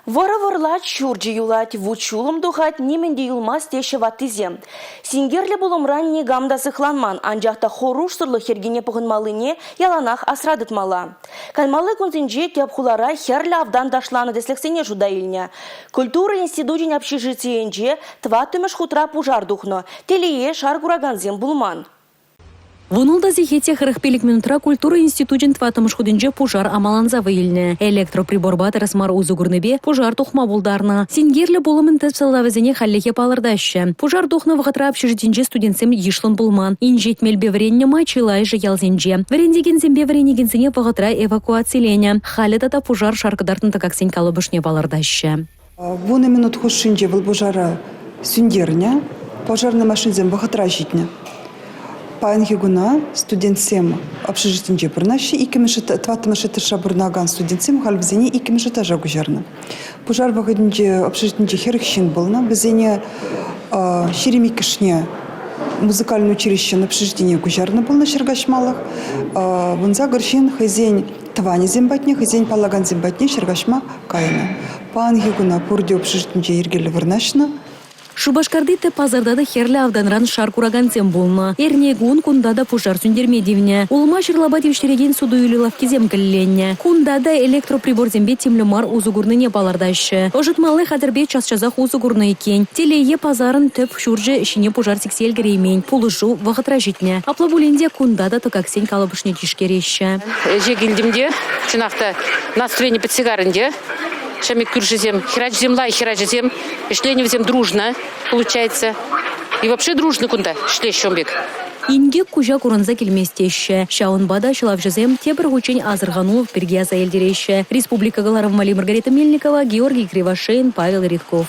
Вара-варла чурджи юлать, вучулым духать, неменде юлмас теше ватызе. Сингерлі болым ранне гамда сыхланман, анжақта хоруш сұрлы хергене пұғынмалыне яланах асрадытмала. Кальмалы күнзінже кепхулара херлі авдан дашланы деслексене жуда илне. Культура институтин общежитиенже тватымыш хутра пужар духно, телее шар кураганзем булман. Вунулда зихете 45 минутра культура институтин тватымыш худинже пожар амаланза выйльне. Электроприбор батырасмар узугурныбе пожар тухма булдарна. Сингерлі болымын тәпсілавызіне халлеге палырдашы. Пожар тухна вғытра общежитинже студентсем ешлын булман. Инжетмелбе вренне мачилай же ялзенже. Врендегензембе вренегензіне вғытра эвакуацилене. Халетата пожар шаркадартын такаксен калыбышне палырдашы. Вуны минут хушинже был пожара сүндерня. Пожарный машинзем вғытра житне. Паингигуна студентсем общежитинже бурнащи, тватымышыты шабурнаган студентсем халбзене икимышыта жагужарны. Пожар вагадинже общежитинже херхщин булна, бзене шеремикишне музыкальное училище на общежитине гужарны булна шергашмалах, вунза горщин хазень твани зембатне, хазень палаган зембатне шергашма кайна. Паингигуна пурди общежитинже ергелі вырнашна. Шубашкардыты пазардады херлі авданран шар курагансем болна. Эрнегун кундада пожар сүндермедивне. Улма шырлаба девштереген суду юлилавкизем кілленне. Кундада электроприбор зембе темлемар узугурныне палардашы. Ожытмалы хадырбе час-часах узугурны екен. Телее пазарын төп шуржы ішіне пожар сексел греймень. Пулышу вағытра житне. Аплабуленде кундада токаксен калыбышне тишкерещі. Жегілдімде, чынақта настроение подсигарынде. Шамик кюржизем, херачзем лай, херачзем, ишленевзем дружно, получается. И вообще дружно кунда, шлещомбек. Инге кужа куранза келместеші. Шаунбада шылавжызем тебір ғучен азырғанулов бірге аза елдереші. Республика Галаров Маргарита Мельникова, Георгий Кривошеин, Павел Редков.